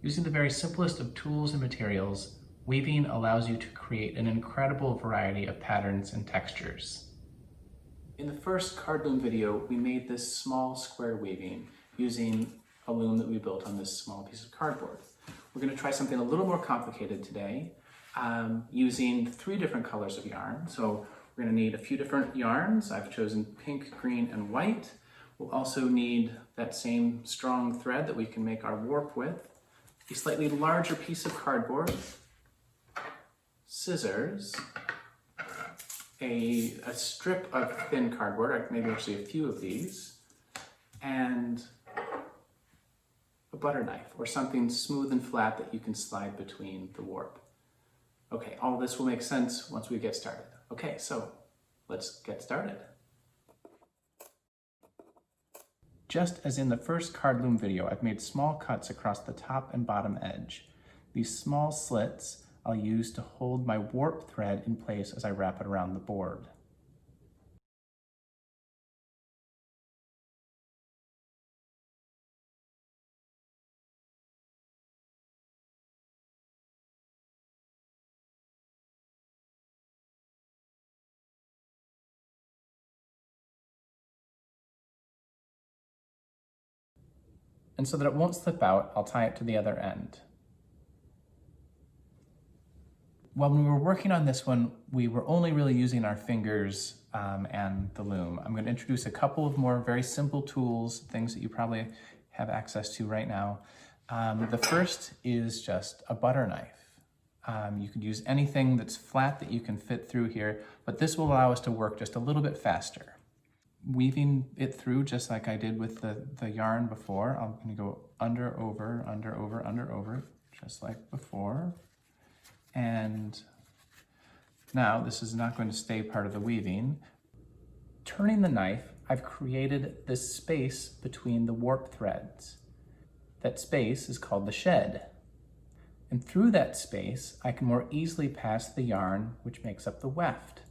Using the very simplest of tools and materials, weaving allows you to create an incredible variety of patterns and textures. In the first card loom video, we made this small square weaving using a loom that we built on this small piece of cardboard. We're going to try something a little more complicated today, using 3 different colors of yarn. So we're going to need a few different yarns. I've chosen pink, green, and white. We'll also need that same strong thread that we can make our warp with, a slightly larger piece of cardboard, scissors, a strip of thin cardboard, maybe actually a few of these, and a butter knife or something smooth and flat that you can slide between the warp. Okay, all of this will make sense once we get started. Okay, so let's get started. Just as in the first card loom video, I've made small cuts across the top and bottom edge. These small slits I'll use to hold my warp thread in place as I wrap it around the board. And so that it won't slip out, I'll tie it to the other end. When we were working on this one, we were only really using our fingers and the loom. I'm going to introduce a couple of more very simple tools, things that you probably have access to right now. The first is just a butter knife. You could use anything that's flat that you can fit through here, but this will allow us to work just a little bit faster. Weaving it through just like I did with the yarn before. I'm going to go under, over, under, over, under, over, just like before. And now this is not going to stay part of the weaving. Turning the knife, I've created this space between the warp threads. That space is called the shed. And through that space, I can more easily pass the yarn, which makes up the weft.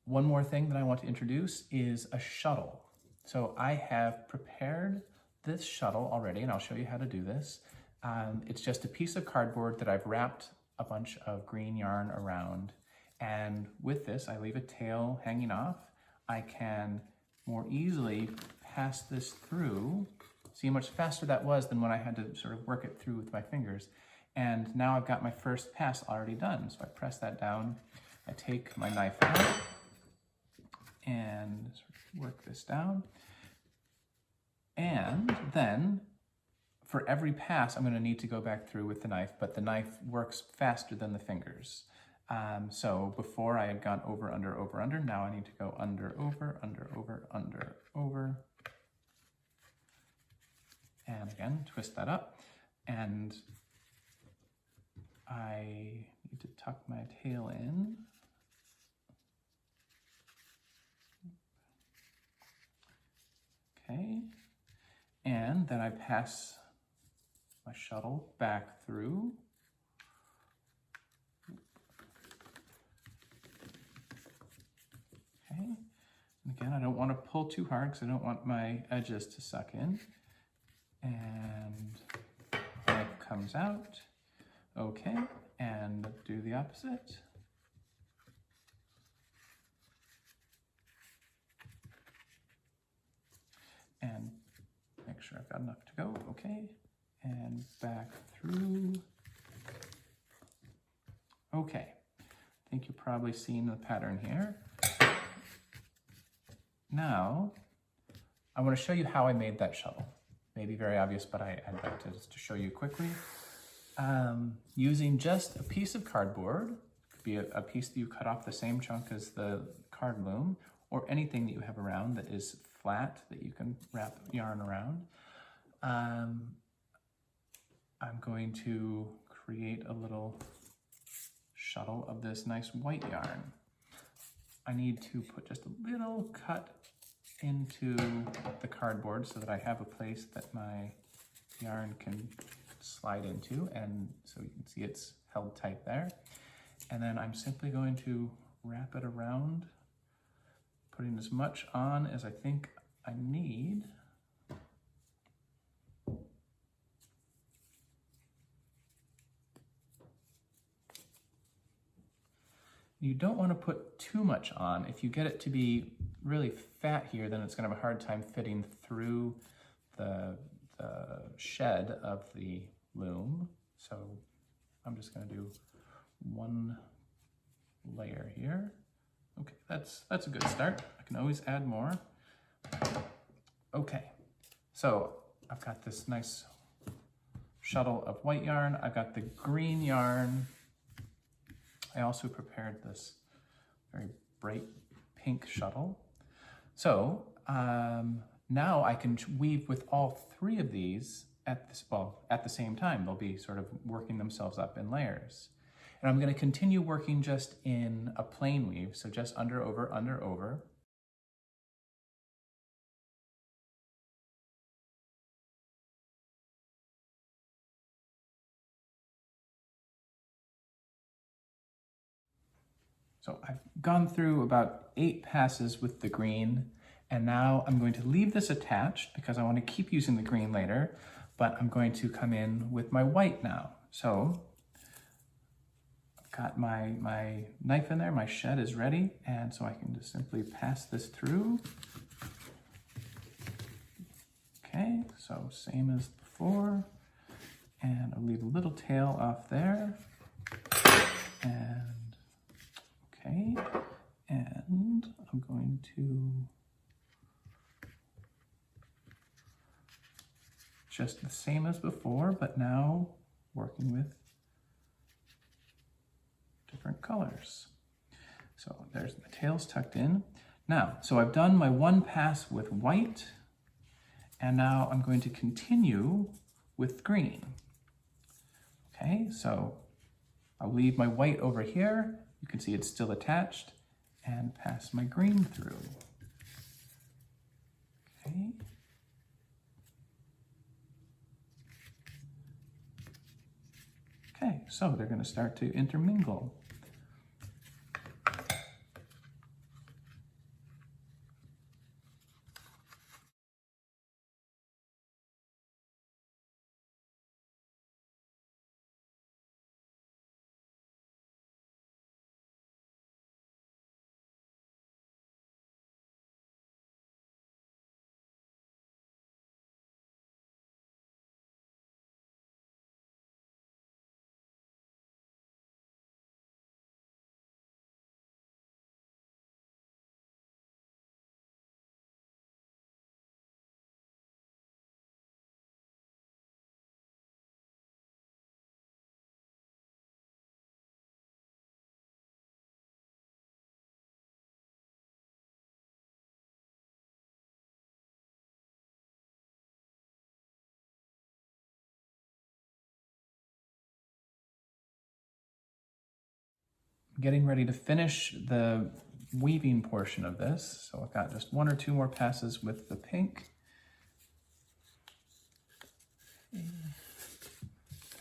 One more thing that I want to introduce is a shuttle. So I have prepared this shuttle already, and I'll show you how to do this. It's just a piece of cardboard that I've wrapped a bunch of green yarn around. And with this, I leave a tail hanging off. I can more easily pass this through. See how much faster that was than when I had to sort of work it through with my fingers. And now I've got my first pass already done. So I press that down, I take my knife out, and sort of work this down. And then for every pass, I'm going to need to go back through with the knife, but the knife works faster than the fingers. So before I had gone over, under, over, under. Now I need to go under, over, under, over, under, over. And again, twist that up. And I need to tuck my tail in. Okay, and then I pass my shuttle back through. Okay, and again, I don't want to pull too hard because I don't want my edges to suck in. And knife comes out. Okay, and do the opposite. And make sure I've got enough to go, okay, and back through. Okay, I think you've probably seen the pattern here. Now, I want to show you how I made that shuttle. Maybe very obvious, but I'd like to show you quickly. Using just a piece of cardboard, could be a piece that you cut off the same chunk as the card loom, or anything that you have around that is flat that you can wrap yarn around. I'm going to create a little shuttle of this nice white yarn. I need to put just a little cut into the cardboard so that I have a place that my yarn can slide into, and so you can see it's held tight there. And then I'm simply going to wrap it around, putting as much on as I think I need. You don't want to put too much on. If you get it to be really fat here, then it's going to have a hard time fitting through the shed of the loom. So I'm just going to do one layer here. Okay, that's a good start. I can always add more. Okay, so I've got this nice shuttle of white yarn. I've got the green yarn. I also prepared this very bright pink shuttle. So now I can weave with all three of these at the same time. They'll be sort of working themselves up in layers. And I'm going to continue working just in a plain weave, so just under, over, under, over. So I've gone through about 8 passes with the green, and now I'm going to leave this attached because I want to keep using the green later, but I'm going to come in with my white now. So I've got my knife in there, my shed is ready, and so I can just simply pass this through. Okay, so same as before, and I'll leave a little tail off there, and okay, and I'm going to just the same as before, but now working with different colors. So there's the tails tucked in. Now, so I've done my one pass with white, and now I'm going to continue with green. Okay, so I'll leave my white over here. You can see it's still attached, and pass my green through. Okay. Okay, so they're going to start to intermingle. Getting ready to finish the weaving portion of this. So I've got just 1 or 2 more passes with the pink.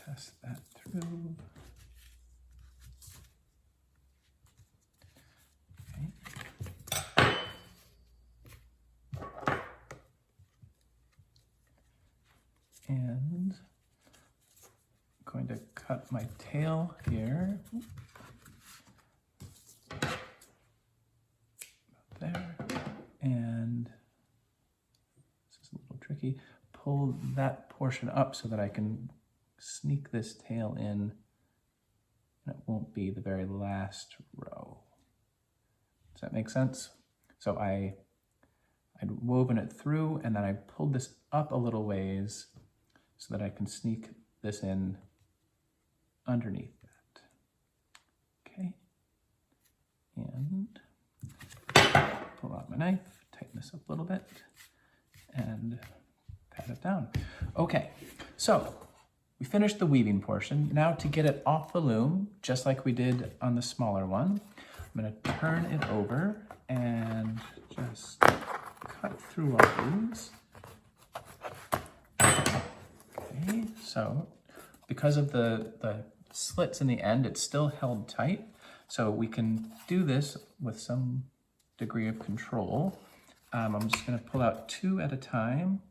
Pass that through. Okay. And I'm going to cut my tail here. There, and this is a little tricky. Pull that portion up so that I can sneak this tail in, and it won't be the very last row. Does that make sense? So I'd woven it through, and then I pulled this up a little ways so that I can sneak this in underneath that. Okay, and pull out my knife, tighten this up a little bit, and pat it down. Okay, so we finished the weaving portion. Now to get it off the loom, just like we did on the smaller one, I'm going to turn it over and just cut through our looms. Okay, so because of the slits in the end, it's still held tight, so we can do this with some degree of control. I'm just going to pull out 2 at a time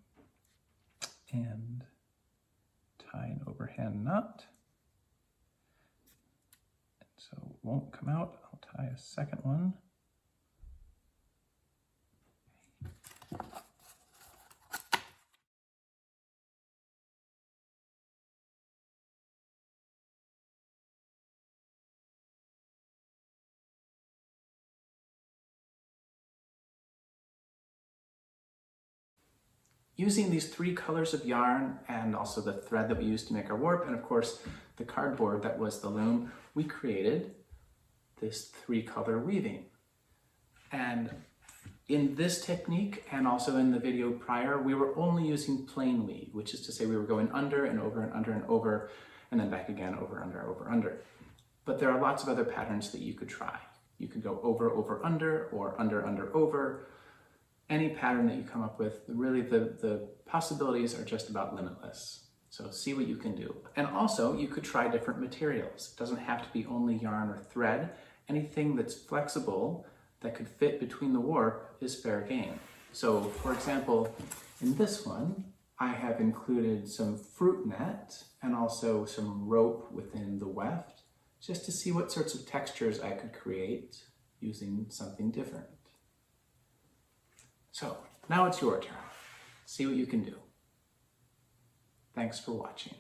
and tie an overhand knot. And so it won't come out. I'll tie a second one. Using these 3 colors of yarn and also the thread that we used to make our warp, and of course the cardboard that was the loom, we created this 3-color weaving. And in this technique, and also in the video prior, we were only using plain weave, which is to say we were going under and over and under and over, and then back again, over, under. But there are lots of other patterns that you could try. You could go over, over, under, or under, over. Any pattern that you come up with, really the possibilities are just about limitless. So see what you can do. And also you could try different materials. It doesn't have to be only yarn or thread. Anything that's flexible that could fit between the warp is fair game. So for example, in this one, I have included some fruit net and also some rope within the weft, just to see what sorts of textures I could create using something different. So now it's your turn. See what you can do. Thanks for watching.